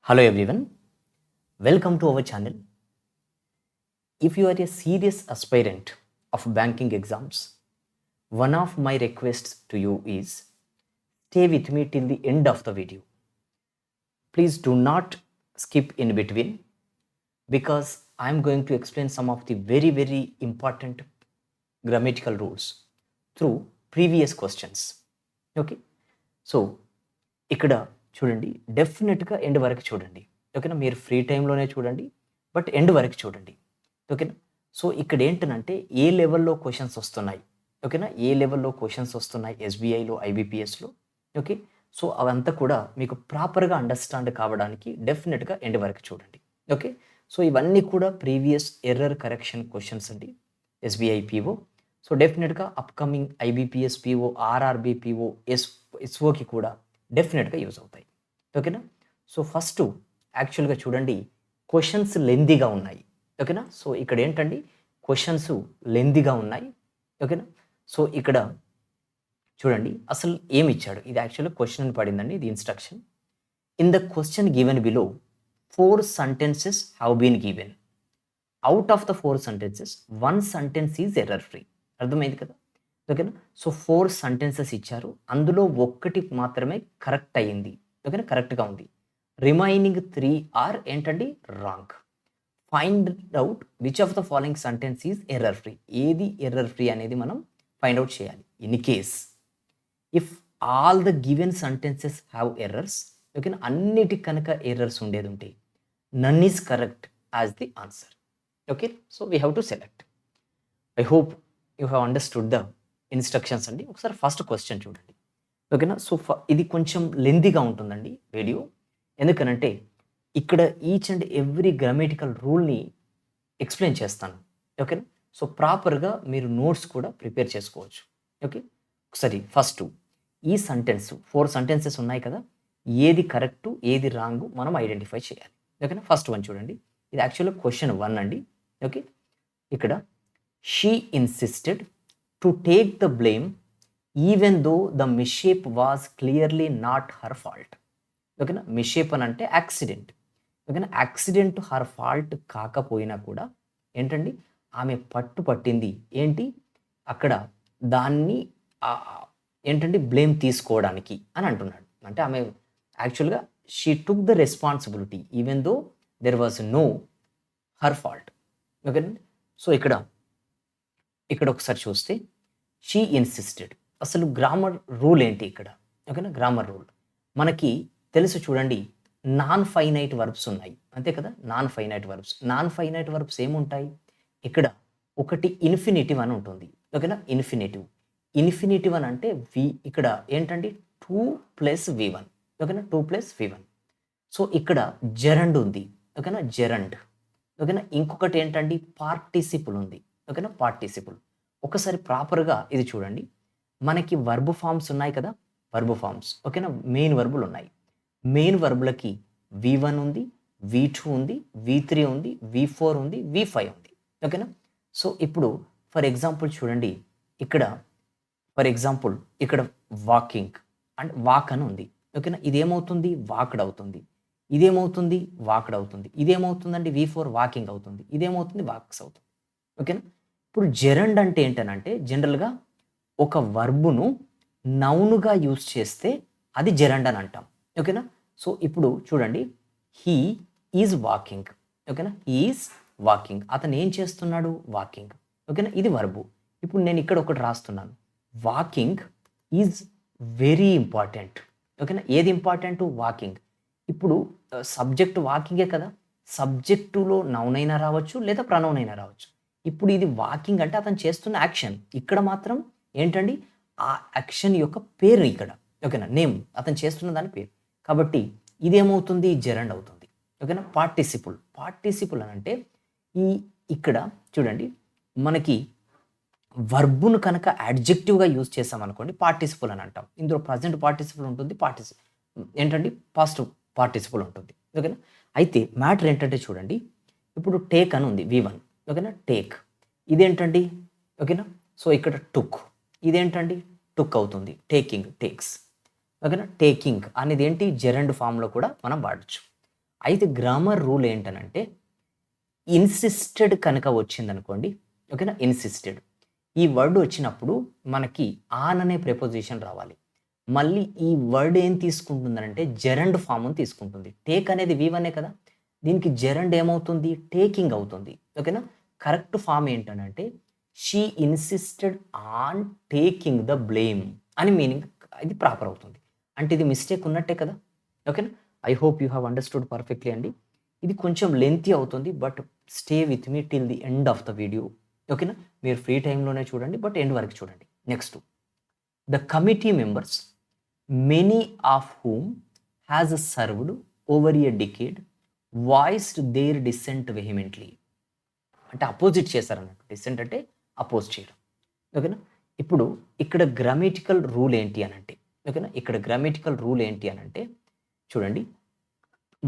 Hello everyone, welcome to our channel. If you are a serious aspirant of banking exams, one of my requests to you is stay with me till the end of the video. Please do not skip in between because I am going to explain some of the very important grammatical rules through previous questions. Okay, so ఇక్కడ చూడండి, డెఫినెట్గా end వరకు చూడండి. ఓకేనా, మీరు free టైంలోనే చూడండి, but end వరకు చూడండి. ఓకేనా, సో ఇక్కడ ఏంటనంటే ఏ లెవెల్లో క్వశ్చన్స్ వస్తున్నాయి, ఓకేనా, ఏ లెవెల్లో క్వశ్చన్స్ వస్తున్నాయి ఎస్బీఐలో, ఐబీపీఎస్లో. ఓకే, సో అవంతా కూడా మీకు ప్రాపర్గా అండర్స్టాండ్ కావడానికి డెఫినెట్గా ఎండ్ వరకు చూడండి. ఓకే, సో ఇవన్నీ కూడా ప్రీవియస్ ఎర్రర్ కరెక్షన్ క్వశ్చన్స్ అండి, ఎస్బీఐ పీఓ. సో డెఫినెట్గా upcoming IBPS PO, RRB PO, ఎస్ఓకి కూడా డెఫినెట్గా యూజ్ అవుతాయి. ఓకేనా, సో ఫస్ట్ యాక్చువల్గా చూడండి, క్వశ్చన్స్ లెందీగా ఉన్నాయి. ఓకేనా, సో ఇక్కడ ఏంటండి, క్వశ్చన్స్ లెందీగా ఉన్నాయి. ఓకేనా, సో ఇక్కడ చూడండి అసలు ఏమి ఇచ్చాడు. ఇది యాక్చువల్గా క్వశ్చన్ అని పడిందండి, ఇది instruction. In the question given below 4 sentences have been given. Out of the 4 sentences 1 sentence is error free. అర్థమైంది కదా. ఓకేనా, సో 4 sentences ఇచ్చారు, అందులో ఒక్కటి మాత్రమే కరెక్ట్ అయ్యింది. ఓకేనా, కరెక్ట్గా ఉంది. రిమైనింగ్ 3 ఆర్ ఏంటండి, wrong. Find out which of the following sentence is error free. ఏది ఎర్రర్ ఫ్రీ అనేది మనం ఫైండ్ అవుట్ చేయాలి. In case if all the given sentences have errors, ఓకేనా, అన్నిటికి కనుక ఎర్రర్స్ ఉండేది ఉంటే none is correct as the answer. Okay, so we have to select. I hope you have understood the instructions అండి. ఒకసారి first question చూడండి. ఓకేనా, so ఇది కొంచెం లెందీగా ఉంటుందండి వీడియో, ఎందుకనంటే ఇక్కడ ఈచ్ అండ్ ఎవ్రీ గ్రామటికల్ రూల్ని ఎక్స్ప్లెయిన్ చేస్తాను. ఓకేనా, సో ప్రాపర్గా మీరు నోట్స్ కూడా ప్రిపేర్ చేసుకోవచ్చు. ఓకే, ఒకసారి ఫస్ట్ ఈ సెంటెన్స్ 4 sentences ఉన్నాయి కదా, ఏది కరెక్టు ఏది రాంగు మనం ఐడెంటిఫై చేయాలి. ఓకేనా, ఫస్ట్ వన్ చూడండి, ఇది యాక్చువల్గా క్వశ్చన్ 1 అండి. ఓకే, ఇక్కడ she insisted to take the blame even though the mishap was clearly not her fault. ఓకేనా, మిస్షేప్ అని అంటే యాక్సిడెంట్. ఓకేనా, యాక్సిడెంట్ హర్ ఫాల్ట్ కాకపోయినా కూడా ఏంటండి, ఆమె పట్టింది ఏంటి, అక్కడ దాన్ని ఏంటంటే బ్లేమ్ తీసుకోవడానికి అని అంటున్నాడు. అంటే ఆమె యాక్చువల్గా she took the responsibility even though there was know her fault. ఓకేనండి, సో ఇక్కడ ఒకసారి చూస్తే షీ ఇన్సిస్టెడ్, అసలు గ్రామర్ రూల్ ఏంటి ఇక్కడ. ఓకేనా, గ్రామర్ రూల్ మనకి తెలుసు చూడండి, నాన్ ఫైనైట్ వర్బ్స్ ఉన్నాయి అంతే కదా. నాన్ ఫైనైట్ వర్బ్స్ ఏముంటాయి ఇక్కడ, ఒకటి ఇన్ఫినిటివ్ అని ఉంటుంది. ఓకేనా, ఇన్ఫినిటివ్ అని అంటే ఇక్కడ ఏంటండి 2 + V1. ఓకేనా, 2 + V1. సో ఇక్కడ జెరండ్ ఉంది. ఓకేనా, జెరండ్. ఓకేనా, ఇంకొకటి ఏంటండి, పార్టిసిపుల్ ఉంది. ఓకేనా, పార్టిసిపుల్. ఒకసారి ప్రాపర్గా ఇది చూడండి, మనకి వర్బ్ ఫామ్స్ ఉన్నాయి కదా, వర్బ్ ఫామ్స్. ఓకేనా, మెయిన్ వర్బులు ఉన్నాయి. మెయిన్ వర్బులకి V1 ఉంది, V2 ఉంది, V3 ఉంది, V4 ఉంది, V5 ఉంది. ఓకేనా, సో ఇప్పుడు ఫర్ ఎగ్జాంపుల్ చూడండి, ఇక్కడ వాకింగ్ అండ్ వాక్ అని ఉంది. ఓకేనా, ఇదేమవుతుంది, వాక్డ్ అవుతుంది. ఇదేమవుతుంది, వాక్డ్ అవుతుంది. ఇదేమవుతుందండి, V4 వాకింగ్ అవుతుంది. ఇదేమవుతుంది, వాక్స్ అవుతుంది. ఓకేనా, ఇప్పుడు జెరండ్ అంటే ఏంటనంటే జనరల్గా ఒక వర్బును నౌనుగా యూజ్ చేస్తే అది జెరండ్ అని అంటాం. ఓకేనా, సో ఇప్పుడు చూడండి, హీ ఈజ్ వాకింగ్. ఓకేనా, హీ ఈజ్ వాకింగ్, అతను ఏం చేస్తున్నాడు, వాకింగ్. ఓకేనా, ఇది వర్బు. ఇప్పుడు నేను ఇక్కడ ఒకటి రాస్తున్నాను, వాకింగ్ ఈజ్ వెరీ ఇంపార్టెంట్. ఓకేనా, ఏది ఇంపార్టెంట్, వాకింగ్. ఇప్పుడు సబ్జెక్ట్ వాకింగే కదా, సబ్జెక్టులో నౌన్ అయినా రావచ్చు లేదా ప్రనౌన్ అయినా రావచ్చు. ఇప్పుడు ఇది వాకింగ్ అంటే అతను చేస్తున్న యాక్షన్, ఇక్కడ మాత్రం ఏంటండి, ఆ యాక్షన్ యొక్క పేరు ఇక్కడ. ఓకేనా, నేమ్, అతను చేస్తున్న దాని పేరు. కాబట్టి ఇదేమవుతుంది, జెరండ్ అవుతుంది. ఓకేనా, పార్టిసిపుల్ అని అంటే ఇక్కడ చూడండి, మనకి వర్బును కనుక యాడ్జెక్టివ్గా యూజ్ చేసామనుకోండి పార్టిసిపుల్ అని అంటాం. ఇందులో ప్రజెంట్ పార్టిసిపుల్ ఉంటుంది, ఏంటండి పాస్ట్ పార్టిసిపుల్ ఉంటుంది. ఓకేనా, అయితే మ్యాటర్ ఏంటంటే చూడండి, ఇప్పుడు టేక్ అని ఉంది V1. ఓకేనా, టేక్ ఇదేంటండి. ఓకేనా, సో ఇక్కడ టుక్, ఇదేంటండి, టుక్ అవుతుంది. Taking, takes. ఓకేనా, టేకింగ్ అనేది ఏంటి, జెరండ్ ఫామ్లో కూడా మనం వాడచ్చు. అయితే గ్రామర్ రూల్ ఏంటనంటే ఇన్సిస్టెడ్ కనుక వచ్చిందనుకోండి, ఓకేనా, ఇన్సిస్టెడ్ ఈ వర్డ్ వచ్చినప్పుడు మనకి ఆన్ అనే ప్రిపోజిషన్ రావాలి. మళ్ళీ ఈ వర్డ్ ఏం తీసుకుంటుందనంటే జెరండ్ ఫామ్‌ని తీసుకుంటుంది. టేక్ అనేది వి1 కదా! దీనికి జెరండ్ ఏమవుతుంది? టేకింగ్ అవుతుంది. ఓకేనా? కరెక్ట్ ఫార్మ్ ఏంటనంటే she insisted on taking the blame అని మీనింగ్, ఇది ప్రాపర్ అవుతుంది. అంటే ఇది మిస్టేక్ ఉన్నట్టే కదా! ఓకేనా? I hope you have understood perfectly అండి. ఇది కొంచెం లెంతీ అవుతుంది. But stay with me till the end of the video. ఓకేనా? మీరు ఫ్రీ టైమ్‌లోనే చూడండి. బట్ ఎండ్ వరకు చూడండి. Next, the committee members many of whom has served over a decade voiced their dissent vehemently. అంటే అపోజిట్ చేశారన్నట్టు. డిసెంట్ అంటే oppose చేయడం. ఓకేనా? ఇప్పుడు ఇక్కడ గ్రామటికల్ రూల్ ఏంటి అనంటే, ఓకేనా, ఇక్కడ గ్రామటికల్ రూల్ ఏంటి అనంటే చూడండి,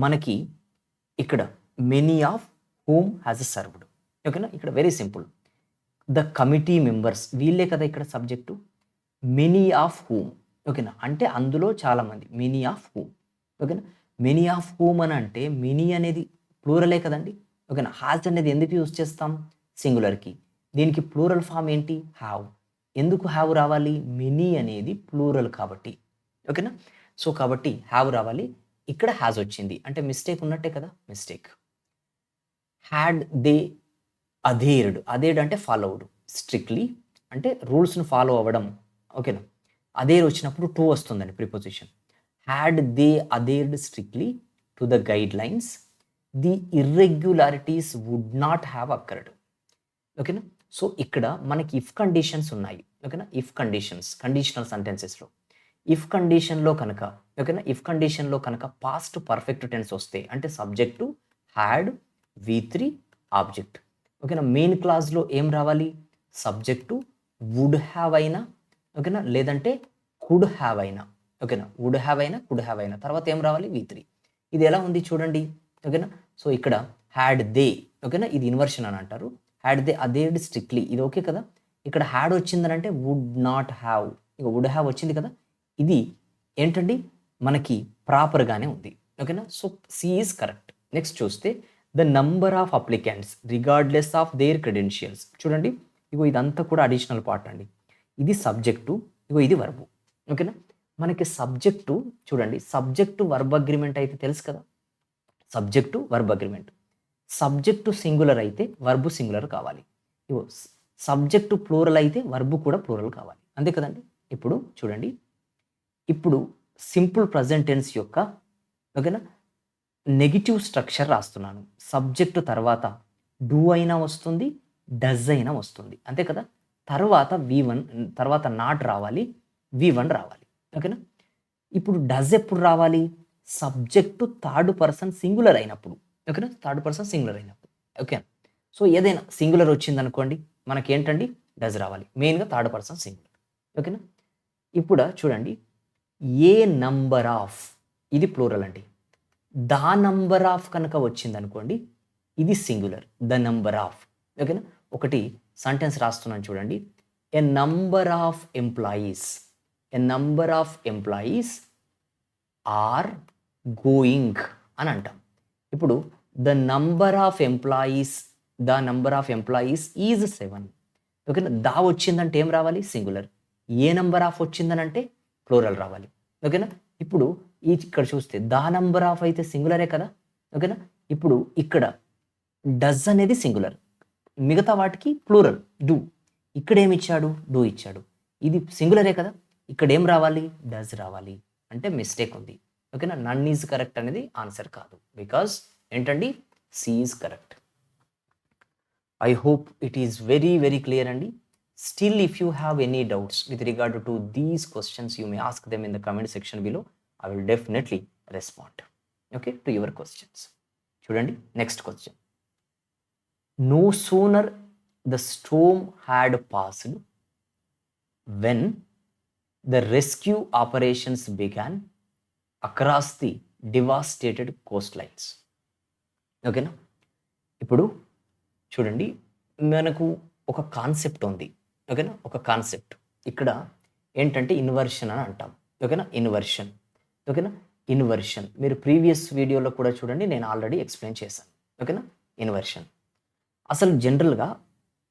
మనకి ఇక్కడ many of whom has served. ఓకేనా? ఇక్కడ very simple. The committee members వీళ్ళే కదా ఇక్కడ సబ్జెక్టు. మెనీ ఆఫ్ హూమ్, ఓకేనా, అంటే అందులో చాలామంది. మెనీ ఆఫ్ హూమ్, ఓకేనా. మెనీ ఆఫ్ హూమ్ అని అంటే మెనీ అనేది ప్లూరలే కదండి. ఓకేనా. హాజ్ అనేది ఎందుకు యూజ్ చేస్తాం? సింగులర్కి. దీనికి ప్లూరల్ ఫామ్ ఏంటి? హ్యావ్. ఎందుకు హ్యావ్ రావాలి? మెనీ అనేది ప్లూరల్ కాబట్టి. ఓకేనా. సో కాబట్టి హ్యావ్ రావాలి. ఇక్కడ హ్యాజ్ వచ్చింది అంటే మిస్టేక్ ఉన్నట్టే కదా. Mistake. Had they adhered. Adhered అంటే ఫాలోవుడ్. స్ట్రిక్ట్లీ అంటే రూల్స్ను ఫాలో అవ్వడం. ఓకేనా. అధేర్ వచ్చినప్పుడు టు వస్తుందండి preposition. Had they adhered strictly to the guidelines the irregularities would not have occurred. ఓకేనా. సో ఇక్కడ మనకి ఇఫ్ కండిషన్స్ ఉన్నాయి. ఓకేనా. ఇఫ్ కండిషన్స్, కండిషనల్ సెంటెన్సెస్లో ఇఫ్ కండిషన్లో కనుక, ఓకేనా, ఇఫ్ కండిషన్లో కనుక పాస్ట్ పర్ఫెక్ట్ టెన్స్ వస్తే అంటే సబ్జెక్టు హ్యాడ్, V3, ఆబ్జెక్ట్. ఓకేనా. మెయిన్ క్లాజ్లో ఏం రావాలి? సబ్జెక్టు వుడ్ హ్యావ్ అయినా, ఓకేనా, లేదంటే కుడ్ హ్యావ్ అయినా. ఓకేనా. వుడ్ హ్యావ్ అయినా, కుడ్ హ్యావ్ అయినా, తర్వాత ఏం రావాలి? V3. ఇది ఎలా ఉంది చూడండి. ఓకేనా. సో ఇక్కడ హ్యాడ్ దే, ఓకేనా, ఇది ఇన్వర్షన్ అని అంటారు. హ్యాడ్ దే అధేర్డ్ స్ట్రిక్ట్లీ, ఇది ఓకే కదా. ఇక్కడ హ్యాడ్ వచ్చిందనంటే వుడ్ నాట్ హ్యావ్, ఇక వుడ్ హ్యావ్ వచ్చింది కదా. ఇది ఏంటండి మనకి ప్రాపర్గానే ఉంది. ఓకేనా. So C is correct. Next చూస్తే the number of applicants regardless of their credentials. చూడండి, ఇగో ఇదంతా కూడా అడిషనల్ పార్ట్ అండి. ఇది సబ్జెక్టు, ఇగో ఇది వర్బు. ఓకేనా. మనకి సబ్జెక్టు చూడండి, సబ్జెక్టు వర్బ్ అగ్రిమెంట్ అయితే తెలుసు కదా. Subject verb agreement. Subject singular అయితే వర్బు సింగులర్ కావాలి. ఇగో సబ్జెక్టు ప్లూరల్ అయితే వర్బు కూడా ప్లూరల్ కావాలి. అంతే కదండి. ఇప్పుడు చూడండి, ఇప్పుడు సింపుల్ ప్రజెంట్ టెన్స్ యొక్క, ఓకేనా, నెగిటివ్ స్ట్రక్చర్ రాస్తున్నాను. సబ్జెక్టు తర్వాత డూ అయినా వస్తుంది, డజ్ అయినా వస్తుంది. అంతే కదా. తర్వాత V1, తర్వాత నాట్ రావాలి, V1 రావాలి. ఓకేనా. ఇప్పుడు డజ్ ఎప్పుడు రావాలి? సబ్జెక్టు థర్డ్ పర్సన్ సింగులర్ అయినప్పుడు. ఓకేనా. థర్డ్ పర్సన్ సింగులర్ అయినప్పుడు. ఓకే. సో ఏదైనా సింగులర్ వచ్చిందనుకోండి మనకేంటండి? డజ్ రావాలి. మెయిన్గా థర్డ్ పర్సన్ సింగులర్. ఓకేనా. ఇప్పుడు చూడండి, ఏ నంబర్ ఆఫ్, ఇది ప్లూరల్ అండి. ద నంబర్ ఆఫ్ కనుక వచ్చిందనుకోండి ఇది సింగులర్. The number of. ఓకేనా. ఒకటి సెంటెన్స్ రాస్తున్నాను చూడండి. A number of employees, a number of employees are going అని అంటాం. ఇప్పుడు the number of employees, the number of employees is 7. ఓకేనా. దా వచ్చిందంటే ఏం రావాలి? సింగులర్. ఏ నంబర్ ఆఫ్ వచ్చిందనంటే ప్లూరల్ రావాలి. ఓకేనా. ఇప్పుడు ఇక్కడ చూస్తే ద నంబర్ ఆఫ్ అయితే సింగులరే కదా. ఓకేనా. ఇప్పుడు ఇక్కడ డజ్ అనేది సింగులర్, మిగతా వాటికి ప్లూరల్ డూ. ఇక్కడ ఏమి ఇచ్చాడు? డూ ఇచ్చాడు. ఇది సింగులరే కదా. ఇక్కడ ఏం రావాలి? డజ్ రావాలి. అంటే మిస్టేక్ ఉంది. ఓకేనా. నన్ ఈజ్ కరెక్ట్ అనేది ఆన్సర్ కాదు. బికాజ్ ఏంటండి? C is correct. I hope it is very very clear అండి. Still, if you have any doubts with regard to these questions, you may ask them in the comment section below. I will definitely respond, okay, to your questions. చూడండి, next question. No sooner the storm had passed when the rescue operations began across the devastated coastlines. ఓకేనా. ఇప్పుడు చూడండి, మనకు ఒక concept ఉంది. ఓకేనా. ఒక concept ఇక్కడ ఏంటంటే ఇన్వర్షన్ అని అంటాం. ఓకేనా. ఇన్వర్షన్. ఓకేనా. ఇన్వర్షన్. మీరు ప్రీవియస్ వీడియోలో కూడా చూడండి, నేను ఆల్రెడీ ఎక్స్ప్లెయిన్ చేశాను. ఓకేనా? ఇన్వర్షన్. అసలు జనరల్‌గా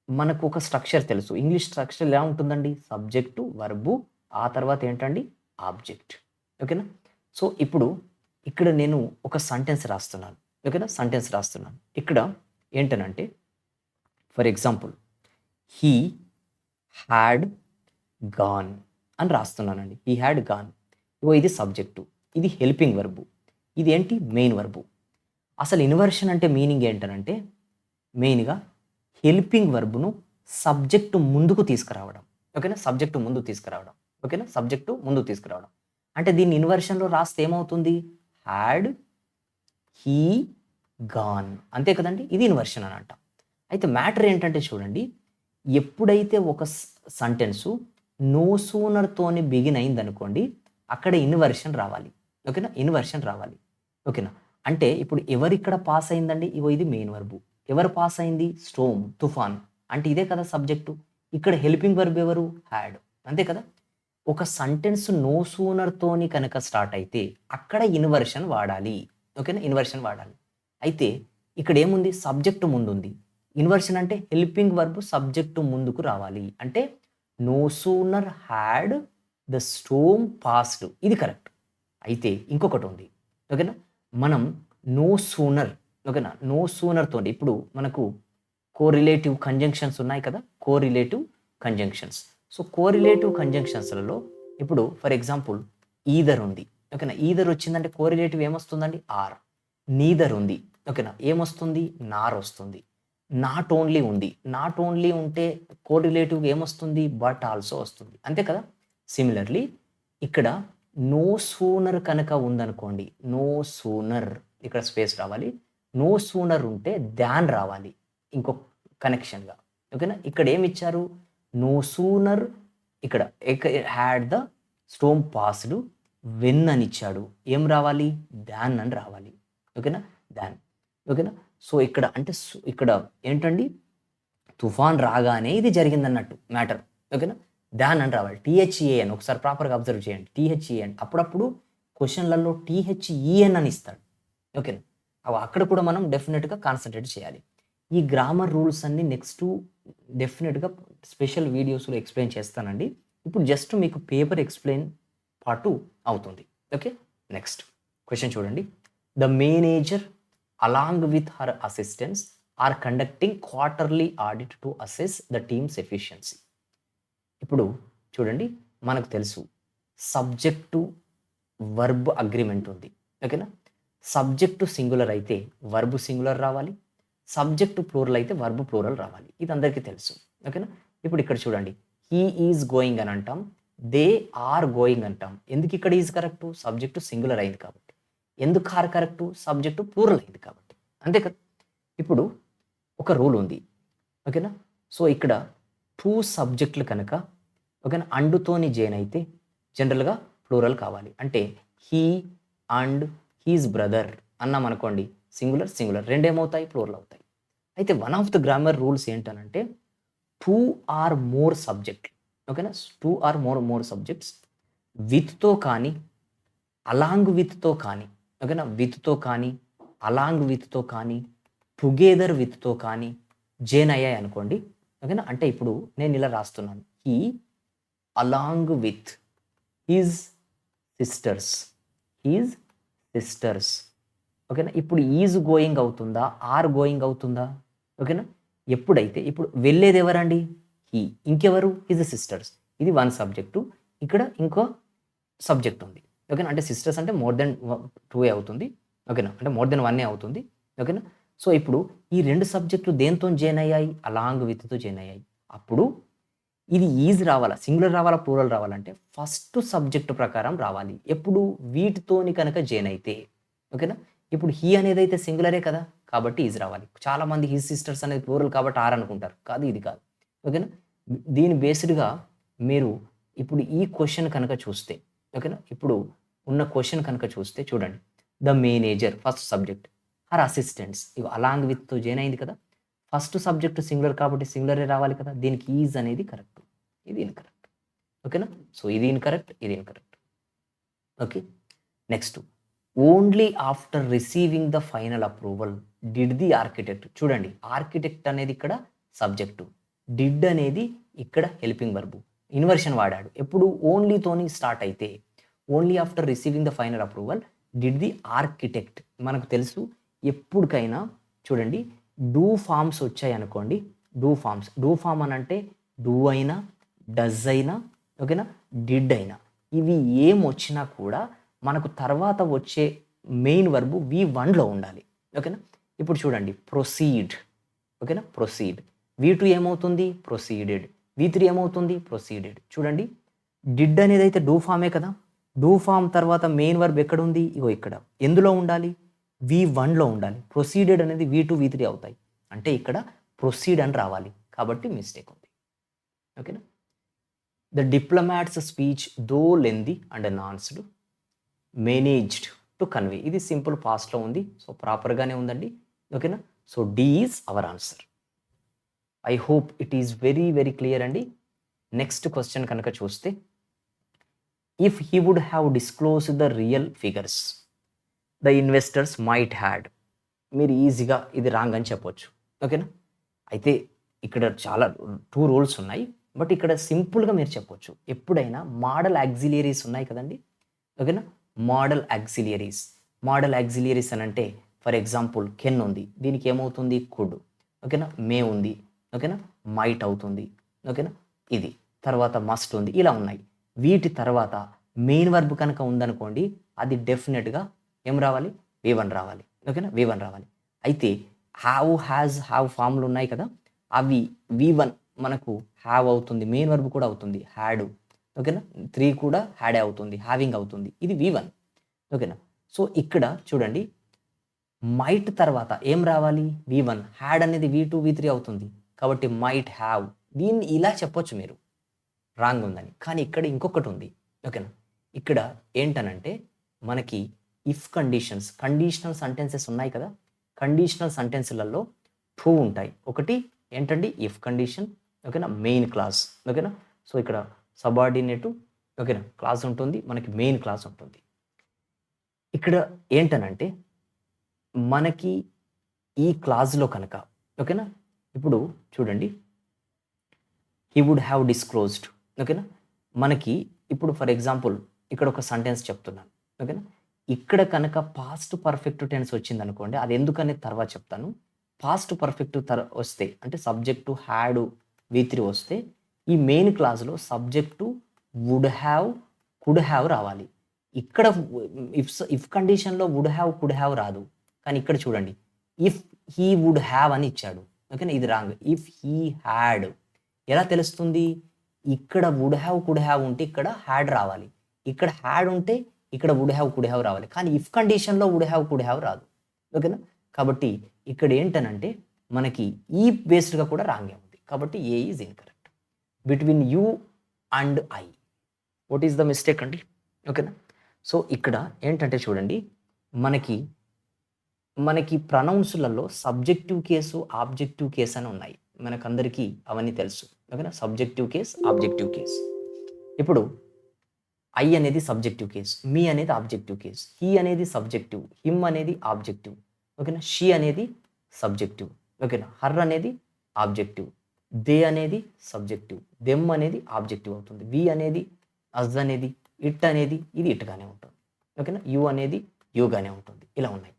మనకు ఒక స్ట్రక్చర్ తెలుసు. ఇంగ్లీష్ స్ట్రక్చర్ ఎలా ఉంటుందండి? సబ్జెక్టు, వర్బు, ఆ తర్వాత ఏంటండి? ఆబ్జెక్ట్. ఓకేనా? సో, ఇప్పుడు ఇక్కడ నేను ఒక సెంటెన్స్ రాస్తున్నాను. ఓకేనా? సెంటెన్స్ రాస్తున్నాను. ఇక్కడ ఏంటనంటే for example he had gone అని రాస్తున్నానండి. He had gone. ఇగో ఇది సబ్జెక్టు. ఇది హెల్పింగ్ వర్బు. ఇది ఏంటి? Main verb. అసలు ఇన్వర్షన్ అంటే మీనింగ్ ఏంటనంటే మెయిన్‌గా హెల్పింగ్ వర్బ్‌ను సబ్జెక్టు ముందుకు తీసుకురావడం. ఓకేనా? సబ్జెక్టు ముందుకు తీసుకురావడం. ఓకేనా? సబ్జెక్టు ముందుకు తీసుకురావడం. అంటే దీన్ని ఇన్వర్షన్‌లో రాస్తే ఏమవుతుంది? Had he gone. అంతే కదండీ! ఇది ఇన్వర్షన్ అని అంటాం. అయితే మ్యాటర్ ఏంటంటే చూడండి, ఎప్పుడైతే ఒక సెంటెన్సు నో సూనర్ తోని బిగిన్ అయిందనుకోండి, అక్కడ ఇన్వర్షన్ రావాలి. ఓకేనా? ఇన్వర్షన్ రావాలి. ఓకేనా? అంటే ఇప్పుడు ఎవరిక్కడ పాస్ అయిందండి? ఇగో ఇది మెయిన్ వర్బు. ఎవరు పాస్ అయింది? స్టోమ్, తుఫాన్. అంటే ఇదే కదా సబ్జెక్టు. ఇక్కడ హెల్పింగ్ వర్బ్ ఎవరు? హ్యాడ్. అంతే కదా? ఒక సెంటెన్స్ నో సూనర్ తోని కనుక స్టార్ట్ అయితే అక్కడ ఇన్వర్షన్ వాడాలి. ఓకేనా? ఇన్వర్షన్ వాడాలి. అయితే ఇక్కడ ఏముంది? సబ్జెక్టు ముందుంది. ఇన్వర్షన్ అంటే హెల్పింగ్ వర్బ్ సబ్జెక్టు ముందుకు రావాలి. అంటే no sooner had the storm passed. ఇది కరెక్ట్. అయితే ఇంకొకటి ఉంది. ఓకేనా? మనం నో సూనర్, ఓకేనా? నో సూనర్ తోని ఇప్పుడు మనకు కోరిలేటివ్ కంజంక్షన్స్ ఉన్నాయి కదా! Correlative conjunctions. సో, కోరిలేటివ్ కంజంక్షన్స్‌లలో ఇప్పుడు ఫర్ ఎగ్జాంపుల్ ఈదర్ ఉంది. ఓకేనా? ఈదర్ వచ్చిందంటే కోరిలేటివ్ ఏమొస్తుందండి? ఆర్. నీదర్ ఉంది. ఓకేనా? ఏమొస్తుంది? నార్ వస్తుంది. నాట్ ఓన్లీ ఉంది. నాట్ ఓన్లీ ఉంటే కోరిలేటివ్ ఏమొస్తుంది? బట్ ఆల్సో వస్తుంది. అంతే కదా! సిమిలర్‌లీ ఇక్కడ నో సూనర్ కనుక ఉందనుకోండి. నో సూనర్ ఇక్కడ స్పేస్ రావాలి. నో సూనర్ ఉంటే దాన్ రావాలి. ఇంకో కనెక్షన్‌గా. ఓకేనా? ఇక్కడ ఏమిచ్చారు? నో సూనర్ ఇక్కడ had the storm passed when అని ఇచ్చాడు. ఏం రావాలి? దాన్ అని రావాలి. ఓకేనా? దాన్. ఓకేనా? సో, ఇక్కడ అంటే ఇక్కడ ఏంటండి? తుఫాన్ రాగానే ఇది జరిగిందన్నట్టు మ్యాటర్. ఓకేనా? దాన్ అని రావాలి. టీహెచ్ఈఎన్ ఒకసారి ప్రాపర్‌గా అబ్జర్వ్ చేయండి. టీహెచ్ఈఎన్ అప్పుడప్పుడు క్వెషన్‌లలో టీహెచ్ఈఎన్ అని ఇస్తాడు. ఓకేనా? అక్కడ కూడా మనం డెఫినిట్‌గా కాన్సంట్రేట్ చేయాలి. ఈ గ్రామర్ రూల్స్ అన్నీ నెక్స్టు డెఫినిట్‌గా స్పెషల్ వీడియోస్‌లో ఎక్స్‌ప్లెయిన్ చేస్తానండి. ఇప్పుడు జస్ట్ మీకు పేపర్ ఎక్స్‌ప్లెయిన్ పార్ట్ 2 అవుతుంది. ఓకే? నెక్స్ట్ క్వెషన్ చూడండి. The manager along with her assistants are conducting quarterly audit to assess the team's efficiency. ఇప్పుడు చూడండి, మనకు తెలుసు సబ్జెక్టు వర్బ్ అగ్రిమెంట్ ఉంది. ఓకేనా? సబ్జెక్టు సింగులర్ అయితే వర్బ్ సింగులర్ రావాలి. సబ్జెక్టు ప్లూరల్ అయితే వర్బ్ ప్లూరల్ రావాలి. ఇది అందరికీ తెలుసు. ఓకేనా? ఇప్పుడు ఇక్కడ చూడండి, హీ ఈజ్ గోయింగ్ అని అంటాం. దే ఆర్ గోయింగ్ అంటాం. ఎందుకు ఇక్కడ ఈజ్ కరెక్టు? సబ్జెక్టు సింగులర్ అయింది కాబట్టి. ఎందుకు ఆర్ కరెక్టు? సబ్జెక్టు ప్లూరల్ అయింది కాబట్టి. అంతే కదా! ఇప్పుడు ఒక రూల్ ఉంది. ఓకేనా? సో, ఇక్కడ 2 సబ్జెక్టులు కనుక ఓకేనా అండ్‌తోని జైన్ అయితే జనరల్‌గా ప్లూరల్ కావాలి. అంటే హీ అండ్ హీజ్ బ్రదర్ అన్నామనుకోండి, సింగులర్, సింగులర్ రెండేమవుతాయి? ప్లూరల్ అవుతాయి. అయితే one of the grammar rules ఏంటనంటే 2 ఆర్ మోర్ సబ్జెక్ట్. ఓకేనా? 2 ఆర్ మోర్ సబ్జెక్ట్స్ విత్‌తో కానీ, అలాంగ్ విత్‌తో కానీ, ఓకేనా? విత్‌తో కానీ, అలాంగ్ విత్‌తో కానీ, టుగెదర్ విత్‌తో కానీ జైన్ అయ్యాయి అనుకోండి. ఓకేనా? అంటే ఇప్పుడు నేను ఇలా రాస్తున్నాను. He along with his sisters. His sisters. ఓకేనా? ఇప్పుడు ఈజ్ గోయింగ్ అవుతుందా? ఆర్ గోయింగ్ అవుతుందా? ఓకేనా? ఎప్పుడైతే ఇప్పుడు వెళ్ళేది ఎవరండి? హీ. ఇంకెవరు? His sisters. ఇది వన్ సబ్జెక్టు. ఇక్కడ ఇంకో సబ్జెక్ట్ ఉంది. ఓకేనా? అంటే సిస్టర్స్ అంటే మోర్ దెన్ 2 అవుతుంది. ఓకేనా? అంటే మోర్ దెన్ 1 అవుతుంది. ఓకేనా? సో, ఇప్పుడు ఈ 2 సబ్జెక్టులు దేనితోని జైన్ అయ్యాయి? అలాంగ్ విత్‌తో జైన్ అయ్యాయి. అప్పుడు ఇది ఈజ్ రావాలా? సింగులర్ రావాలా? ప్లూరల్ రావాలంటే ఫస్ట్ సబ్జెక్ట్ ప్రకారం రావాలి. ఎప్పుడు? వీటితోని కనుక జైన్ అయితే. ఓకేనా? ఇప్పుడు హీ అనేదైతే సింగులరే కదా! కాబట్టి ఈజ్ రావాలి. చాలామంది హిజ్ సిస్టర్స్ అనేది ప్లూరల్ కాబట్టి ఆర్ అనుకుంటారు. కాదు, ఇది కాదు. ఓకేనా? దీని బేస్డ్‌గా మీరు ఇప్పుడు ఈ క్వెషన్ కనుక చూస్తే, ఓకేనా? ఇప్పుడు ఉన్న క్వెషన్ కనుక చూస్తే చూడండి. The manager first subject. Her assistants ఇగో అలాంగ్ విత్‌తో జైన్ అయింది కదా! ఫస్ట్ సబ్జెక్ట్ సింగులర్ కాబట్టి సింగులరే రావాలి కదా! దీనికి ఈజ్ అనేది కరెక్ట్. ఇది ఇన్‌కరెక్ట్. ఓకేనా? సో, ఇది ఇన్‌కరెక్ట్. ఇది incorrect. Okay. Next only after receiving the final approval did the architect. చూడండి, ఆర్కిటెక్ట్ అనేది ఇక్కడ సబ్జెక్టు, డిడ్ అనేది ఇక్కడ హెల్పింగ్ వర్బు. ఇన్వర్షన్ వాడాడు. ఎప్పుడు ఓన్లీతోని స్టార్ట్ అయితే, only after receiving the final approval did the architect. మనకు తెలుసు ఎప్పటికైనా చూడండి, డూ ఫామ్స్ వచ్చాయి అనుకోండి, డూ ఫామ్ అని అంటే డూ అయినా, డజ్ అయినా, ఓకేనా, డిడ్ అయినా, ఇవి ఏం వచ్చినా కూడా మనకు తర్వాత వచ్చే మెయిన్ వర్బు V1లో ఉండాలి. ఓకేనా. ఇప్పుడు చూడండి, ప్రొసీడ్. ఓకేనా, ప్రొసీడ్. V2 ఏమవుతుంది? ప్రొసీడెడ్. V3 ఏమవుతుంది? ప్రొసీడెడ్. చూడండి, డిడ్ అనేది అయితే డూ ఫామే కదా. డూ ఫామ్ తర్వాత మెయిన్ వర్బ్ ఎక్కడ ఉంది? ఇగో ఇక్కడ. ఎందులో ఉండాలి? V1లో ఉండాలి. ప్రొసీడెడ్ అనేది V2, V3 అవుతాయి. అంటే ఇక్కడ ప్రొసీడ్ అని రావాలి. కాబట్టి మిస్టేక్ ఉంది. ఓకేనా. The diplomat's speech though lengthy and nuanced managed to convey. ఇది సింపుల్ పాస్ట్లో ఉంది. సో ప్రాపర్గానే ఉందండి. ఓకేనా. So D is our answer. I hope it is very very clear అండి. నెక్స్ట్ క్వశ్చన్ కనుక చూస్తే, if he would have disclosed the real figures the investors might had. మీరు ఈజీగా ఇది రాంగ్ అని చెప్పొచ్చు. ఓకేనా. అయితే ఇక్కడ చాలా 2 రూల్స్ ఉన్నాయి. బట్ ఇక్కడ సింపుల్గా మీరు చెప్పొచ్చు. ఎప్పుడైనా మోడల్ యాక్సిలియరీస్ ఉన్నాయి కదండి. ఓకేనా. మోడల్ యాక్సిలియరీస్ అని అంటే, ఫర్ ఎగ్జాంపుల్ కెన్ ఉంది, దీనికి ఏమవుతుంది? కుడ్. ఓకేనా. మే ఉంది, ఓకేనా, మైట్ అవుతుంది. ఓకేనా. ఇది తర్వాత మస్ట్ ఉంది. ఇలా ఉన్నాయి. వీటి తర్వాత మెయిన్ వర్బ్ కనుక ఉందనుకోండి, అది డెఫినెట్గా ఏం రావాలి? V1 రావాలి. ఓకేనా, V1 రావాలి. అయితే హ్యావ్, హ్యాజ్, హ్యావ్ ఫామ్లు ఉన్నాయి కదా, అవి V1 మనకు హ్యావ్ అవుతుంది, మెయిన్ వర్బ్ కూడా అవుతుంది, హ్యాడ్. ఓకేనా. 3 కూడా హ్యాడే అవుతుంది, హ్యావింగ్ అవుతుంది. ఇది V1. ఓకేనా. సో ఇక్కడ చూడండి, మైట్ తర్వాత ఏం రావాలి? V1. హ్యాడ్ అనేది V2, V3 అవుతుంది. కాబట్టి మైట్ హ్యావ్. దీన్ని ఇలా చెప్పొచ్చు మీరు, రాంగ్ ఉందని. కానీ ఇక్కడ ఇంకొకటి ఉంది. ఓకేనా. ఇక్కడ ఏంటనంటే మనకి ఇఫ్ కండిషనల్ సెంటెన్సెస్ ఉన్నాయి కదా. కండిషనల్ సెంటెన్స్లలో 2 ఉంటాయి. ఒకటి ఏంటండి? If condition. ఓకేనా, మెయిన్ క్లాస్. ఓకేనా. సో ఇక్కడ సబార్డినేటు, ఓకేనా, క్లాస్ ఉంటుంది, మనకి మెయిన్ క్లాస్ ఉంటుంది. ఇక్కడ ఏంటనంటే మనకి ఈ క్లాజ్లో కనుక, ఓకేనా, ఇప్పుడు చూడండి, హీ వుడ్ హ్యావ్ డిస్క్లోజ్డ్. ఓకేనా. మనకి ఇప్పుడు ఫర్ ఎగ్జాంపుల్ ఇక్కడ ఒక సెంటెన్స్ చెప్తున్నాను. ఓకేనా. ఇక్కడ కనుక పాస్ట్ పర్ఫెక్ట్ టెన్స్ వచ్చింది అనుకోండి, అది ఎందుకనేది తర్వాత చెప్తాను. పాస్ట్ పర్ఫెక్ట్ వస్తే అంటే సబ్జెక్టు హ్యాడ్, V3 వస్తే ఈ మెయిన్ క్లాస్లో subject would have, could have రావాలి. ఇక్కడ ఇఫ్ కండిషన్లో వుడ్ హ్యావ్, కుడ్ హ్యావ్ రాదు. కానీ ఇక్కడ చూడండి, ఇఫ్ హీ వుడ్ హ్యావ్ అని ఇచ్చాడు. ఓకేనా, ఇది రాంగ్. ఇఫ్ హీ హ్యాడ్ ఎలా తెలుస్తుంది? ఇక్కడ వుడ్ హ్యావ్, కుడ్ హ్యావ్ ఉంటే ఇక్కడ హ్యాడ్ రావాలి. ఇక్కడ హ్యాడ్ ఉంటే ఇక్కడ వుడ్ హ్యావ్, కుడ్ హ్యావ్ రావాలి. కానీ ఇఫ్ కండిషన్లో వుడ్ హ్యావ్, కుడ్ హ్యావ్ రాదు. ఓకేనా. కాబట్టి ఇక్కడ ఏంటనంటే మనకి ఈ బేస్డ్గా కూడా రాంగే ఉంది. కాబట్టి A is incorrect. Between you and I, what is the mistake అండి? ఓకేనా. సో ఇక్కడ ఏంటంటే చూడండి, మనకి ప్రొనౌన్స్లలో సబ్జెక్టివ్ కేసు, ఆబ్జెక్టివ్ కేసు అని ఉన్నాయి. మనకందరికీ అవన్నీ తెలుసు. ఓకేనా. Subjective case, objective case. ఇప్పుడు ఐ అనేది సబ్జెక్టివ్ కేస్, మీ అనేది ఆబ్జెక్టివ్ కేస్, హీ అనేది సబ్జెక్టివ్, హిమ్ అనేది ఆబ్జెక్టివ్. ఓకేనా. షీ అనేది సబ్జెక్టివ్. ఓకేనా. హర్ అనేది ఆబ్జెక్టివ్, దే అనేది సబ్జెక్టివ్, దెమ్ అనేది ఆబ్జెక్టివ్ అవుతుంది. వి అనేది, అజ్ అనేది, ఇట్ అనేది ఇది ఇట్గానే ఉంటుంది. ఓకేనా. యు అనేది యుగానే ఉంటుంది. ఇలా ఉన్నాయి.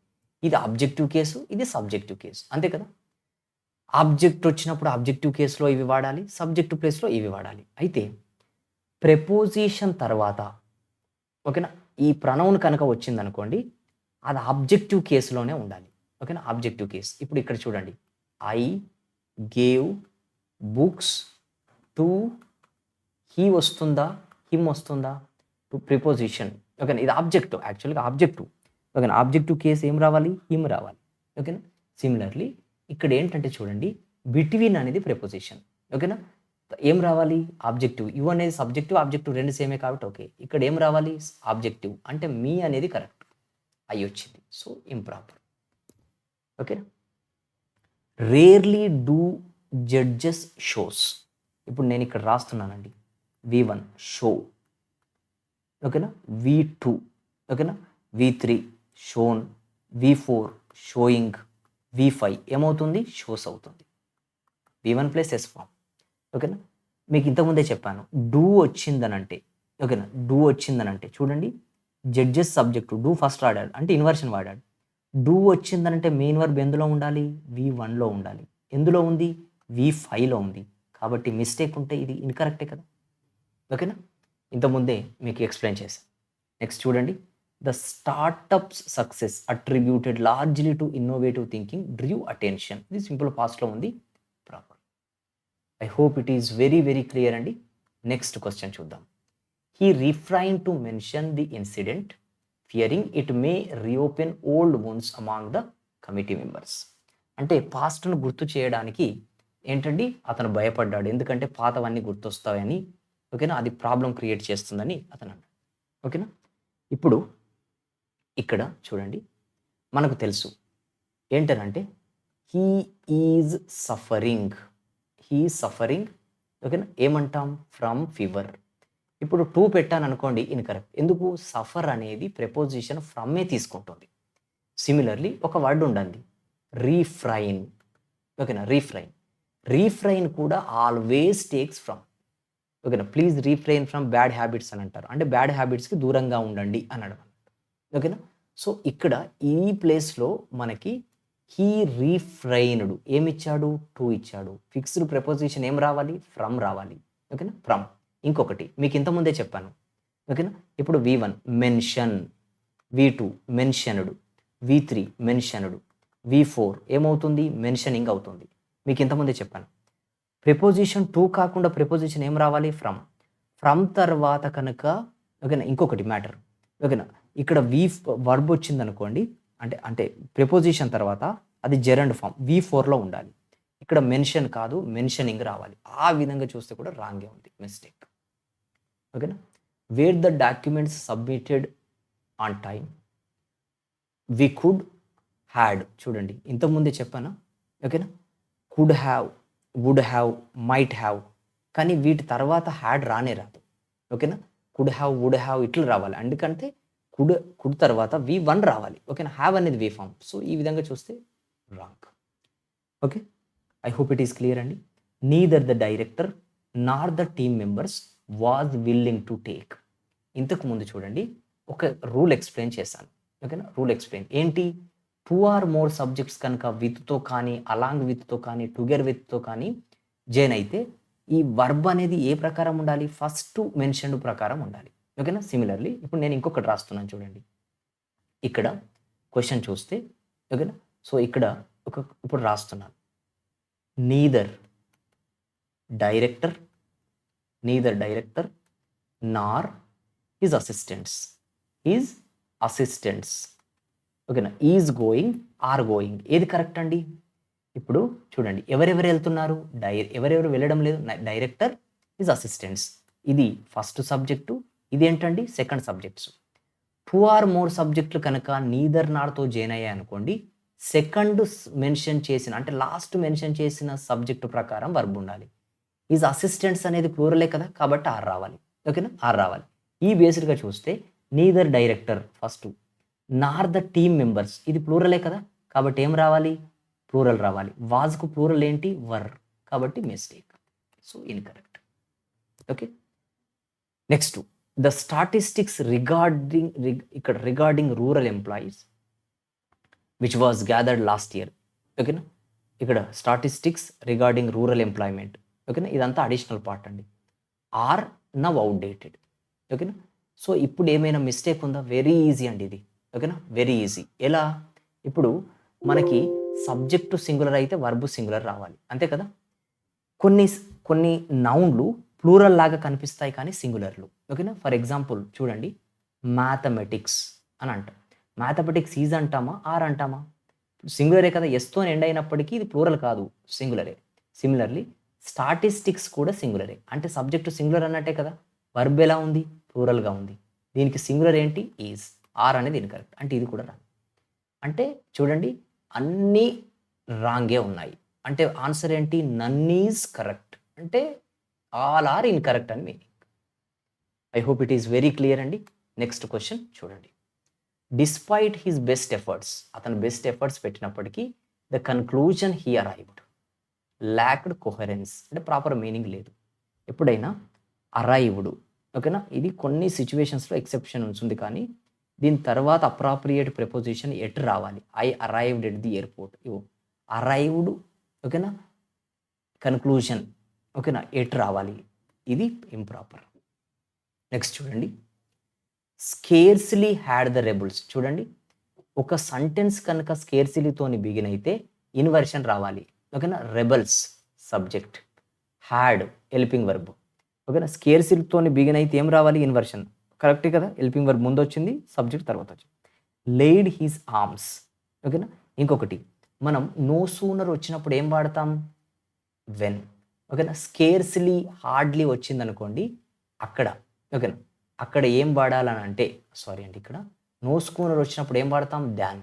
ఇది ఆబ్జెక్టివ్ కేసు, ఇది సబ్జెక్టివ్ కేసు, అంతే కదా. ఆబ్జెక్ట్ వచ్చినప్పుడు ఆబ్జెక్టివ్ కేసులో ఇవి వాడాలి, సబ్జెక్టివ్ ప్లేస్లో ఇవి వాడాలి. అయితే ప్రెపోజిషన్ తర్వాత, ఓకేనా, ఈ ప్రొనౌన్ కనుక వచ్చిందనుకోండి, అది ఆబ్జెక్టివ్ కేసులోనే ఉండాలి. ఓకేనా, ఆబ్జెక్టివ్ కేస్. ఇప్పుడు ఇక్కడ చూడండి, I gave books to he వస్తుందా, హిమ్ వస్తుందా? To preposition. ఓకేనా, ఇది ఆబ్జెక్టివ్, యాక్చువల్గా ఆబ్జెక్టివ్. ఓకేనా. ఆబ్జెక్టివ్ కేసు ఏం రావాలి? హిమ్ రావాలి. ఓకేనా. సిమిలర్లీ ఇక్కడ ఏంటంటే చూడండి, బిట్వీన్ అనేది ప్రిపోజిషన్. ఓకేనా. ఏం రావాలి? ఆబ్జెక్టివ్. యు అనేది సబ్జెక్టివ్, ఆబ్జెక్టివ్ రెండు సేమే కాబట్టి ఓకే. ఇక్కడ ఏం రావాలి? ఆబ్జెక్టివ్. అంటే మీ అనేది కరెక్ట్, అయి వచ్చింది. So improper. Okay. Rarely do judges shows. ఇప్పుడు నేను ఇక్కడ రాస్తున్నానండి, V1 షో. ఓకేనా. V2 ఓకేనా, V3 shown, V4 sowing, V5 ఏమవుతుంది షోస్ అవుతుంది. V1 plus S form. ఓకేనా, మీకు ఇంతకుముందే చెప్పాను డూ వచ్చిందనంటే, ఓకేనా, డూ వచ్చిందనంటే చూడండి, జడ్జెస్ సబ్జెక్టు డూ ఫస్ట్ వాడాడు అంటే ఇన్వర్షన్ వాడాడు. డూ వచ్చిందనంటే మెయిన్ వర్బ్ ఎందులో ఉండాలి, V1లో ఉండాలి. ఎందులో ఉంది, V5లో ఉంది. కాబట్టి మిస్టేక్ ఉంటే ఇది ఇన్కరెక్టే కదా. ఓకేనా, ఇంతకుముందే మీకు ఎక్స్ప్లెయిన్ చేశాను. నెక్స్ట్ చూడండి, the startups success attributed largely to innovative thinking Drew attention. ఇది సింపుల్ పాస్ట్లో ఉంది, proper. I hope it is very very clear అండి. నెక్స్ట్ క్వశ్చన్ చూద్దాం. He refrain to mention the incident Fearing it may reopen old wands among the committee members. అంటే పాస్ట్ను గుర్తు చేయడానికి ఏంటండి, అతను భయపడ్డాడు, ఎందుకంటే పాతవన్నీ గుర్తొస్తాయని. ఓకేనా, అది ప్రాబ్లం క్రియేట్ చేస్తుందని అతను అన్నాడు. ఓకేనా, ఇప్పుడు ఇక్కడ చూడండి, మనకు తెలుసు ఏంటనంటే హీ ఈజ్ సఫరింగ్, ఓకేనా, ఏమంటాం, ఫ్రమ్ ఫీవర్. ఇప్పుడు టూ పెట్టాను అనుకోండి, ఇన్కరెక్ట్. ఎందుకు, సఫర్ అనేది ప్రెపోజిషన్ ఫ్రమ్మే తీసుకుంటుంది. సిమిలర్లీ ఒక వర్డ్ ఉండండి, రీఫ్రైన్. ఓకేనా, రీఫ్రైన్ కూడా ఆల్వేస్ టేక్స్ ఫ్రమ్. ఓకేనా, ప్లీజ్ రీఫ్రైన్ ఫ్రమ్ బ్యాడ్ హ్యాబిట్స్ అని అంటారు, అంటే బ్యాడ్ హ్యాబిట్స్కి దూరంగా ఉండండి అనడం. ఓకేనా, సో ఇక్కడ ఈ ప్లేస్లో మనకి హీ రీఫ్రైన్డ్ ఏమిచ్చాడు, టూ ఇచ్చాడు. ఫిక్స్డ్ ప్రెపోజిషన్ ఏం రావాలి, ఫ్రమ్ రావాలి. ఓకేనా, ఫ్రమ్. ఇంకొకటి మీకు ఇంతకుముందే చెప్పాను. ఓకేనా, ఇప్పుడు V1 mention, V2 mentioned, V3 mentioned, V4 ఏమవుతుంది, మెన్షనింగ్ అవుతుంది. మీకు ఇంతకుముందే చెప్పాను, ప్రిపోజిషన్ టూ కాకుండా ప్రిపోజిషన్ ఏం రావాలి, ఫ్రమ్ తర్వాత కనుక. ఓకేనా, ఇంకొకటి మ్యాటర్. ఓకేనా, ఇక్కడ వర్బ్ వచ్చింది అనుకోండి, అంటే ప్రిపోజిషన్ తర్వాత అది జెరండ్ ఫామ్ V4లో ఉండాలి. ఇక్కడ మెన్షన్ కాదు, మెన్షనింగ్ రావాలి. ఆ విధంగా చూస్తే కూడా రాంగే ఉంది, మిస్టేక్. ఓకేనా, were the documents submitted on time, we could had. చూడండి, ఇంతకుముందే చెప్పాను. ఓకేనా, could have, would have, might have, కానీ వీటి తర్వాత హ్యాడ్ రానే రాదు. ఓకేనా, కుడ్ హ్యావ్, వుడ్ హ్యావ్ ఇట్లా రావాలి, ఎందుకంటే కుడ్ తర్వాత V1 రావాలి. ఓకేనా, హ్యావ్ అనేది V ఫామ్. సో ఈ విధంగా చూస్తే wrong. Okay, I hope it is clear అండి. Neither the director nor the team members was willing to take. ఇంతకు ముందు చూడండి ఒక రూల్ ఎక్స్ప్లెయిన్ చేశాను. ఓకేనా, రూల్ ఎక్స్ప్లెయిన్ ఏంటి, టూ ఆర్ మోర్ సబ్జెక్ట్స్ కనుక విత్తో కానీ, అలాంగ్ విత్తో కానీ, టుగెదర్ విత్తో కానీ జాయిన్ అయితే ఈ వర్బ్ అనేది ఏ ప్రకారం ఉండాలి, ఫస్ట్ మెన్షన్డ్ ప్రకారం ఉండాలి. ఓకేనా, సిమిలర్లీ ఇప్పుడు నేను ఇంకొకటి రాస్తున్నాను చూడండి. ఇక్కడ క్వశ్చన్ చూస్తే, ఓకేనా, సో ఇక్కడ ఇప్పుడు రాస్తున్నాను, neither director nor his assistants. ఓకేనా, ఈజ్ గోయింగ్, ఆర్ గోయింగ్, ఏది కరెక్ట్ అండి. ఇప్పుడు చూడండి, ఎవరెవరు వెళ్తున్నారు, ఎవరెవరు వెళ్ళడం లేదు, డైరెక్టర్, హిజ్ అసిస్టెంట్స్. ఇది ఫస్ట్ సబ్జెక్టు, ఇది ఏంటండి second subjects. Two or more సబ్జెక్టులు కనుక నీదర్ నార్తో జాయిన్ అయ్యాయి అనుకోండి, సెకండ్ మెన్షన్ చేసిన, అంటే లాస్ట్ మెన్షన్ చేసిన సబ్జెక్టు ప్రకారం వర్బ్ ఉండాలి. ఈజ్ అసిస్టెంట్స్ అనేది ప్లూరలే కదా, కాబట్టి ఆర్ రావాలి. ఓకేనా, ఆర్ రావాలి. ఈ బేస్డ్గా చూస్తే neither director first, Nar the team members, ఇది ప్లూరలే కదా, కాబట్టి ఏం రావాలి, ప్లూరల్ రావాలి. వాజ్కు ప్లూరల్ ఏంటి, వర్, కాబట్టి mistake. So incorrect. Okay, next the statistics regarding rural employees which was gathered last year. ఓకేనా, ఇక్కడ స్టాటిస్టిక్స్ రిగార్డింగ్ రూరల్ ఎంప్లాయ్మెంట్. ఓకేనా, ఇదంతా అడిషనల్ పార్ట్ అండి. Are now outdated. ఓకేనా, సో ఇప్పుడు ఏమైనా మిస్టేక్ ఉందా, వెరీ ఈజీ అండి ఇది. ఓకేనా, వెరీ ఈజీ. ఎలా, ఇప్పుడు మనకి సబ్జెక్టు సింగులర్ అయితే వర్బు సింగులర్ రావాలి, అంతే కదా. కొన్ని నౌన్లు ప్లూరల్ లాగా కనిపిస్తాయి కానీ సింగులర్లు. ఓకేనా, ఫర్ ఎగ్జాంపుల్ చూడండి, మ్యాథమెటిక్స్ అని అంటాం. మ్యాథమెటిక్స్ ఈజ్ అంటామా, ఆర్ అంటామా, సింగులరే కదా, ఎస్తో ఎండ్ అయినప్పటికీ ఇది ప్లూరల్ కాదు, సింగులరే. సిమిలర్లీ స్టాటిస్టిక్స్ కూడా సింగులరే, అంటే సబ్జెక్టు సింగులర్ అన్నట్టే కదా. వర్బ్ ఎలా ఉంది, ప్లూరల్గా ఉంది. దీనికి సింగులర్ ఏంటి, ఈజ్. ఆర్ అనేది ఇన్కరెక్ట్, అంటే ఇది కూడా రాంగ్. అంటే చూడండి, అన్నీ రాంగే ఉన్నాయి. అంటే ఆన్సర్ ఏంటి, నన్ ఈజ్ కరెక్ట్, అంటే ఆల్ ఆర్ ఇన్కరెక్ట్ అని meaning. I hope it is very clear అండి. నెక్స్ట్ క్వశ్చన్ చూడండి. డిస్పైట్ హిస్ బెస్ట్ ఎఫర్ట్స్, అతను బెస్ట్ ఎఫర్ట్స్ పెట్టినప్పటికీ the conclusion he arrived lacked coherence, అంటే ప్రాపర్ మీనింగ్ లేదు. ఎప్పుడైనా అరైవ్డ్, ఓకేనా, ఇది కొన్ని సిచ్యువేషన్స్లో ఎక్సెప్షన్ ఉంటుంది, కానీ దీని తర్వాత అప్రాప్రియేట్ ప్రిపోజిషన్ ఎట్ రావాలి. I arrived at the airport, ఇవో అరైవ్డ్, ఓకేనా, కన్క్లూజన్, ఓకేనా, ఎట్ రావాలి, ఇది ఇంప్రాపర్. నెక్స్ట్ చూడండి, స్కేర్స్లీ హ్యాడ్ ద రెబుల్స్. చూడండి, ఒక సెంటెన్స్ కనుక స్కేర్స్లీతోని బిగిన్ అయితే ఇన్వర్షన్ రావాలి, ఓకేనా. Rebels subject, had helping verb, ఓకేనా. స్కేర్స్లీతోని బిగిన్ అయితే ఏం రావాలి? ఇన్వర్షన్. కరెక్టే కదా, హెల్పింగ్ వర్బ్ ముందు వచ్చింది, సబ్జెక్ట్ తర్వాత వచ్చింది. లేడ్ హిస్ ఆర్మ్స్, ఓకేనా. ఇంకొకటి, మనం నో సూనర్ వచ్చినప్పుడు ఏం వాడతాం? వెన్, ఓకేనా. స్కేర్స్లీ హార్డ్లీ వచ్చింది అనుకోండి, అక్కడ, ఓకేనా, అక్కడ ఏం వాడాలని అంటే, సారీ అండి, ఇక్కడ నో స్కూనర్ వచ్చినప్పుడు ఏం వాడతాం? దాన్.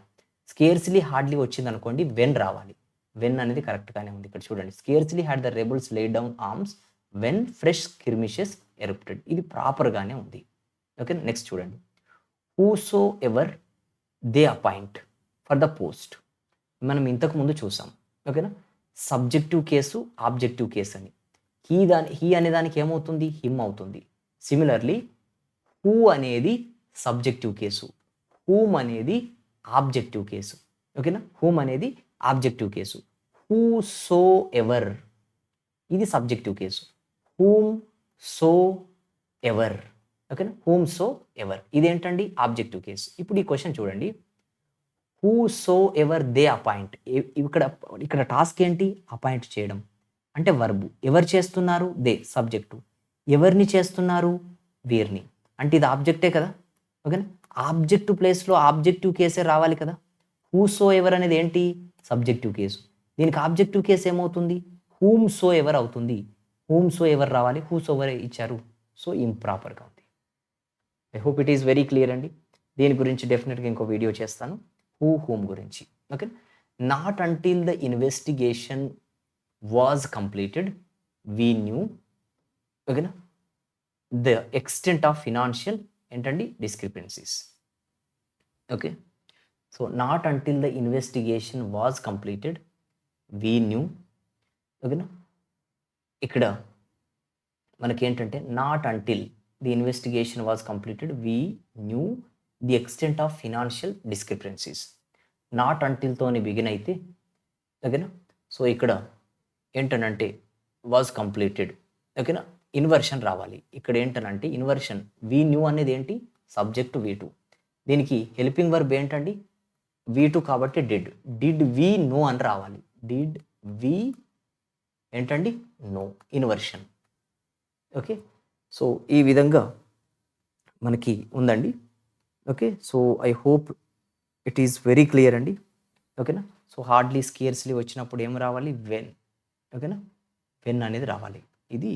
స్కేర్స్లీ హార్డ్లీ వచ్చింది అనుకోండి, వెన్ రావాలి. వెన్ అనేది కరెక్ట్గానే ఉంది ఇక్కడ చూడండి. Scarcely had the rebels laid down arms when fresh skirmishes erupted, ఇది ప్రాపర్గానే ఉంది, ఓకే. నెక్స్ట్ చూడండి, whosoever they appoint for the post, మనం ఇంతకు ముందు చూసాం, ఓకేనా. సబ్జెక్టివ్ కేసు, ఆబ్జెక్టివ్ కేసు అని. హీ అనే దానికి ఏమవుతుంది? హిమ్ అవుతుంది. సిమిలర్లీ హూ అనేది సబ్జెక్టివ్ కేసు, హూమ్ అనేది ఆబ్జెక్టివ్ కేసు, ఓకేనా. హూమ్ అనేది objective case. Whosoever ఇది subjective case. Whomsoever, ఓకేనా. హూమ్ సో ఎవర్ ఇదేంటండి? Objective case. ఇప్పుడు ఈ క్వశ్చన్ చూడండి, whosoever they appoint, ఇక్కడ ఇక్కడ టాస్క్ ఏంటి? అపాయింట్ చేయడం, అంటే వర్బు. ఎవరు చేస్తున్నారు? They subject. ఎవరిని చేస్తున్నారు? వీరిని. అంటే ఇది ఆబ్జెక్టే కదా, ఓకేనా. ఆబ్జెక్టివ్ ప్లేస్లో ఆబ్జెక్టివ్ కేసే రావాలి కదా. హూ సో ఎవర్ అనేది ఏంటి? Subjective case. దీనికి ఆబ్జెక్టివ్ కేసు ఏమవుతుంది? హూమ్ సో ఎవర్ అవుతుంది. హూమ్ సో ఎవర్ రావాలి, హూ సో ఎవర్ ఇచ్చారు, సో ఇంప్రాపర్గా ఉంది. I hope it is very clear అండి. దీని గురించి డెఫినెట్గా ఇంకో వీడియో చేస్తాను, హూమ్ గురించి, okay. Not until the investigation was completed we new, ఓకేనా, ద ఎక్స్టెంట్ ఆఫ్ ఫినాన్షియల్ ఏంటండి? Discrepancies, okay. So not until the investigation was completed we new, ఓకేనా. ఇక్కడ మనకేంటంటే not until the investigation was completed we knew the extent of financial discrepancies. Not అంటిల్తోని begin అయితే, ఓకేనా. So ఇక్కడ ఏంటనంటే was completed, ఓకేనా, ఇన్వర్షన్ రావాలి. ఇక్కడ ఏంటనంటే ఇన్వర్షన్, వీ న్యూ అనేది ఏంటి? సబ్జెక్టు వీ2. దీనికి హెల్పింగ్ వర్బ్ ఏంటండి? వీ2 కాబట్టి డిడ్. డిడ్ వీ నో అని రావాలి. డిడ్ వీ ఏంటండి? No, inversion, okay. సో ఈ విధంగా మనకి ఉందండి, okay. So I hope it is very clear అండి, ఓకేనా. సో హార్డ్లీ స్కేర్స్లీ వచ్చినప్పుడు ఏం రావాలి? వెన్, ఓకేనా, వెన్ అనేది రావాలి, ఇది,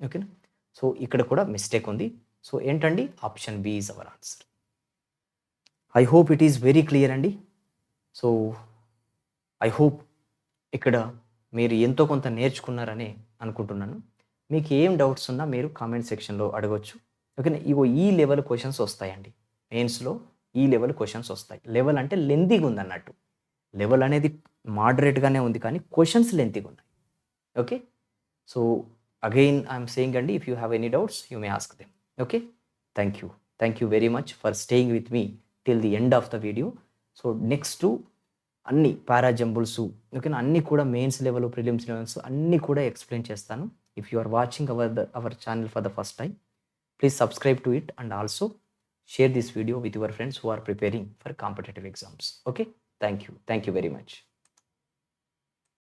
ఓకేనా. సో ఇక్కడ కూడా మిస్టేక్ ఉంది. సో ఏంటండి? Option B is our answer. I hope it is very clear అండి. సో ఐ హోప్ ఇక్కడ మీరు ఎంతో కొంత నేర్చుకున్నారని అనుకుంటున్నాను. మీకు ఏం డౌట్స్ ఉన్నా మీరు కామెంట్ సెక్షన్లో అడగవచ్చు, ఓకేనా. ఇగో ఈ లెవెల్ క్వశ్చన్స్ వస్తాయండి మెయిన్స్లో, ఈ లెవెల్ క్వశ్చన్స్ వస్తాయి. లెవెల్ అంటే లెంతీగా ఉంది అన్నట్టు. లెవెల్ అనేది మోడరేట్గానే ఉంది, కానీ క్వశ్చన్స్ లెంతీగా ఉన్నాయి, okay. So again I'm saying అండి, if you have any doubts you may ask them, okay. Thank you very much for staying with me till the end of the video. So next అన్ని parajumbles, ఓకేనా, అన్నీ కూడా mains level, prelims levels అన్నీ కూడా explain చేస్తాను. If you are watching our channel for the first time, please subscribe to it and also share this video with your friends who are preparing for competitive exams, okay. Thank you very much.